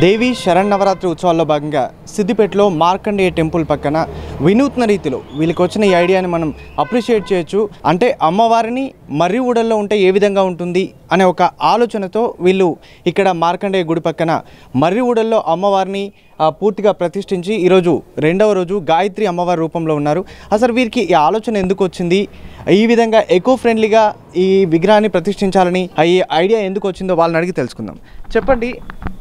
దేవి శరన్నవరాత్రి ఉత్సవాల్లో భాగంగా సిద్దిపేటలో మార్కండేయ టెంపుల్ పక్కన వినూత్న రీతిలో వీళ్ళకి వచ్చిన ఈ ఐడియాని మనం అప్రిషియేట్ చేయొచ్చు. అంటే అమ్మవారిని మర్రి ఊడల్లో ఉంటే ఏ విధంగా ఉంటుంది అనే ఒక ఆలోచనతో వీళ్ళు ఇక్కడ మార్కండేయ గుడి పక్కన మర్రి ఊడల్లో అమ్మవారిని పూర్తిగా ప్రతిష్ఠించి ఈరోజు రెండవ రోజు గాయత్రి అమ్మవారి రూపంలో ఉన్నారు. అసలు వీరికి ఈ ఆలోచన ఎందుకు వచ్చింది, ఈ విధంగా ఎకో ఫ్రెండ్లీగా ఈ విగ్రహాన్ని ప్రతిష్ఠించాలని ఈ ఐడియా ఎందుకు వచ్చిందో వాళ్ళని అడిగి తెలుసుకుందాం. చెప్పండి,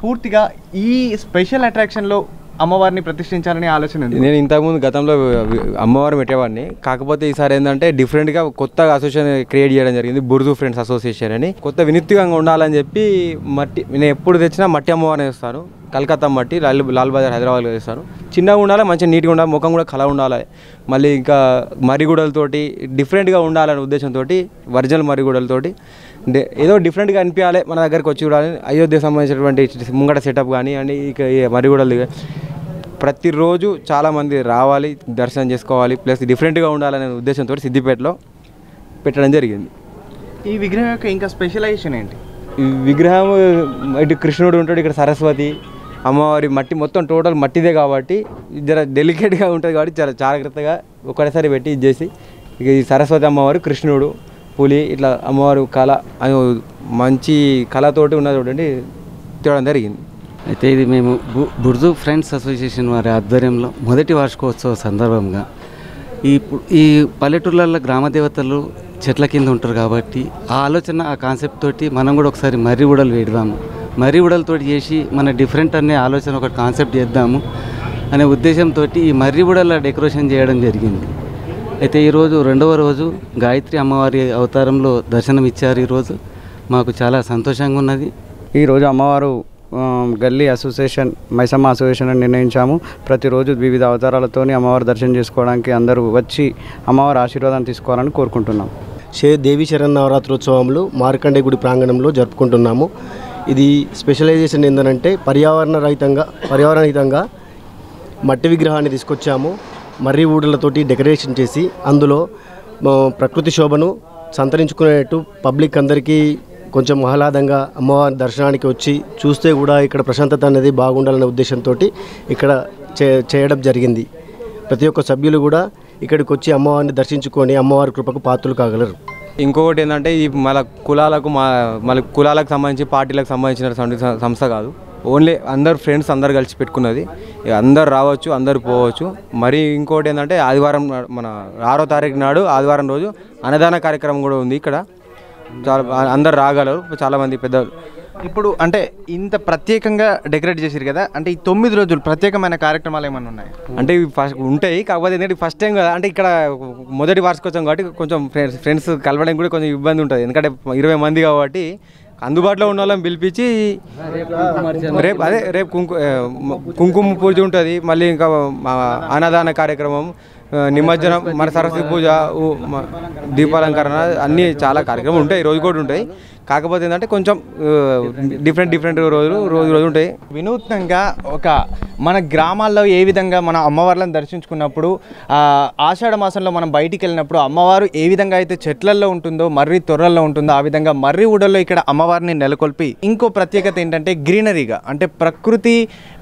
పూర్తిగా ఈ స్పెషల్ అట్రాక్షన్లో అమ్మవారిని ప్రతిష్ఠించాలని ఆలోచన ఉంది. నేను ఇంతకుముందు గతంలో అమ్మవారు పెట్టేవాడిని, కాకపోతే ఈసారి ఏంటంటే డిఫరెంట్గా కొత్తగా అసోసియేషన్ క్రియేట్ చేయడం జరిగింది. బుర్జు ఫ్రెండ్స్ అసోసియేషన్ అని కొత్త వినూత్నంగా ఉండాలని చెప్పి మట్టి నేను ఎప్పుడు తెచ్చినా మట్టి అమ్మవారిని వేస్తాను. కలకత్తా మట్టి లాల్ బజార్ హైదరాబాద్లో వేస్తాను. చిన్నగా ఉండాలి, మంచిగా నీట్గా ఉండాలి, ముఖం కూడా కళ ఉండాలి. మళ్ళీ ఇంకా మర్రిగూడలతోటి డిఫరెంట్గా ఉండాలనే ఉద్దేశంతో ఒరిజినల్ మర్రిగూడలతోటి ఏదో డిఫరెంట్గా అనిపించాలి, మన దగ్గరికి వచ్చి చూడాలి. అయోధ్యకు సంబంధించినటువంటి ముంగట సెటప్ కానీ అండ్ ఇక మర్రిగూడలు ప్రతిరోజు చాలామంది రావాలి, దర్శనం చేసుకోవాలి, ప్లస్ డిఫరెంట్గా ఉండాలనే ఉద్దేశంతో సిద్దిపేటలో పెట్టడం జరిగింది. ఈ విగ్రహం యొక్క ఇంకా స్పెషలైజేషన్ ఏంటి? ఈ విగ్రహం ఇటు కృష్ణుడు ఉంటాడు, ఇక్కడ సరస్వతి అమ్మవారి మట్టి మొత్తం టోటల్ మట్టిదే కాబట్టి జర డెలికేట్గా ఉంటుంది కాబట్టి చాలా జాగ్రత్తగా ఒకటేసారి పెట్టి ఇది చేసి ఇక ఈ సరస్వతి అమ్మవారు, కృష్ణుడు, పులి ఇట్లా అమ్మవారు కళ మంచి కళతోటి ఉన్నది చూడండి తేవడం జరిగింది. అయితే ఇది మేము బుర్జు ఫ్రెండ్స్ అసోసియేషన్ వారి ఆధ్వర్యంలో మొదటి వార్షికోత్సవ సందర్భంగా ఈ పల్లెటూర్లలో గ్రామ దేవతలు చెట్ల కింద ఉంటారు కాబట్టి ఆ ఆలోచన ఆ కాన్సెప్ట్ తోటి మనం కూడా ఒకసారి మర్రి ఊడలు వేద్దాము, మర్రి ఊడలతో చేసి మన డిఫరెంట్ అనే ఆలోచన ఒక కాన్సెప్ట్ చేద్దాము అనే ఉద్దేశంతో ఈ మర్రి ఊడల డెకరేషన్ చేయడం జరిగింది. అయితే ఈరోజు రెండవ రోజు గాయత్రి అమ్మవారి అవతారంలో దర్శనం ఇచ్చారు. ఈరోజు మాకు చాలా సంతోషంగా ఉన్నది. ఈరోజు అమ్మవారు గల్లీ అసోసియేషన్ మైసమ్మ అసోసియేషన్ అని నిర్ణయించాము. ప్రతిరోజు వివిధ అవతారాలతో అమ్మవారి దర్శనం చేసుకోవడానికి అందరూ వచ్చి అమ్మవారి ఆశీర్వాదాన్ని తీసుకోవాలని కోరుకుంటున్నాం. దేవి శరన్నవరాత్రోత్సవంలో మార్కండేయ గుడి ప్రాంగణంలో జరుపుకుంటున్నాము. ఇది స్పెషలైజేషన్ ఏంటంటే పర్యావరణహితంగా మట్టి విగ్రహాన్ని తీసుకొచ్చాము. మర్రి ఊడలతోటి డెకరేషన్ చేసి అందులో ప్రకృతి శోభను సంతరించుకునేట్టు పబ్లిక్ అందరికీ కొంచెం ఆహ్లాదంగా అమ్మవారి దర్శనానికి వచ్చి చూస్తే కూడా ఇక్కడ ప్రశాంతత అనేది బాగుండాలనే ఉద్దేశంతో ఇక్కడ చేయడం జరిగింది. ప్రతి ఒక్క సభ్యులు కూడా ఇక్కడికి వచ్చి అమ్మవారిని దర్శించుకొని అమ్మవారి కృపకు పాత్రలు కాగలరు. ఇంకొకటి ఏంటంటే ఈ మళ్ళీ కులాలకు సంబంధించి పార్టీలకు సంబంధించిన సంస్థ కాదు, ఓన్లీ అందరు ఫ్రెండ్స్ అందరు కలిసి పెట్టుకున్నది. అందరు రావచ్చు, అందరు పోవచ్చు. మరి ఇంకోటి ఏంటంటే ఆదివారం మన 6వ తారీఖు నాడు ఆదివారం రోజు అన్నదాన కార్యక్రమం కూడా ఉంది. ఇక్కడ చాలా అందరు రాగలరు, చాలామంది పెద్దలు. ఇప్పుడు అంటే ఇంత ప్రత్యేకంగా డెకరేట్ చేశారు కదా, అంటే ఈ 9 రోజులు ప్రత్యేకమైన కార్యక్రమాలు ఏమైనా ఉన్నాయి? అంటే ఇవి ఫస్ట్ ఉంటాయి, కాకపోతే ఏంటంటే ఫస్ట్ టైం కదా, అంటే ఇక్కడ మొదటి వార్షికోత్సవం కాబట్టి కొంచెం ఫ్రెండ్స్ కలవడానికి కూడా కొంచెం ఇబ్బంది ఉంటుంది. ఎందుకంటే 20 మంది కాబట్టి అందుబాటులో ఉన్న వాళ్ళని పిలిపించి రేపు కుంకుమ పూజ ఉంటుంది. మళ్ళీ ఇంకా అన్నదాన కార్యక్రమం, నిమజ్జనం, మన సరస్వతి పూజ, దీపాలంకరణ అన్నీ చాలా కార్యక్రమాలు ఉంటాయి. రోజు కూడా ఉంటాయి. కాకపోతే ఏంటంటే కొంచెం డిఫరెంట్ రోజు ఉంటాయి. వినూత్నంగా ఒక మన గ్రామాల్లో ఏ విధంగా మన అమ్మవార్లను దర్శించుకున్నప్పుడు ఆషాఢ మాసంలో మనం బయటికి వెళ్ళినప్పుడు అమ్మవారు ఏ విధంగా అయితే చెట్లల్లో ఉంటుందో, మర్రి తొర్రల్లో ఉంటుందో, ఆ విధంగా మర్రి ఊడల్లో ఇక్కడ అమ్మవారిని నెలకొల్పి ఇంకో ప్రత్యేకత ఏంటంటే గ్రీనరీగా, అంటే ప్రకృతి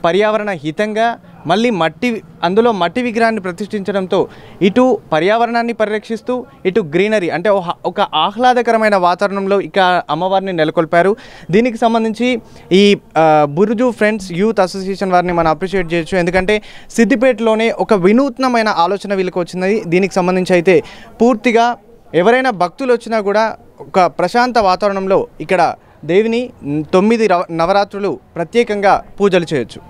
పర్యావరణ హితంగా మళ్ళీ అందులో మట్టి విగ్రహాన్ని ప్రతిష్ఠించడంతో ఇటు పర్యావరణాన్ని పరిరక్షిస్తూ ఇటు గ్రీనరీ అంటే ఒక ఆహ్లాదకరమైన వాతావరణంలో ఇక అమ్మవారిని నెలకొల్పారు. దీనికి సంబంధించి ఈ బుర్జు ఫ్రెండ్స్ యూత్ అసోసియేషన్ వారిని మనం అప్రిషియేట్ చేయొచ్చు. ఎందుకంటే సిద్దిపేటలోనే ఒక వినూత్నమైన ఆలోచన వీళ్ళకి వచ్చినది. దీనికి సంబంధించి అయితే పూర్తిగా ఎవరైనా భక్తులు వచ్చినా కూడా ఒక ప్రశాంత వాతావరణంలో ఇక్కడ దేవిని 9 నవరాత్రులు ప్రత్యేకంగా పూజలు చేయొచ్చు.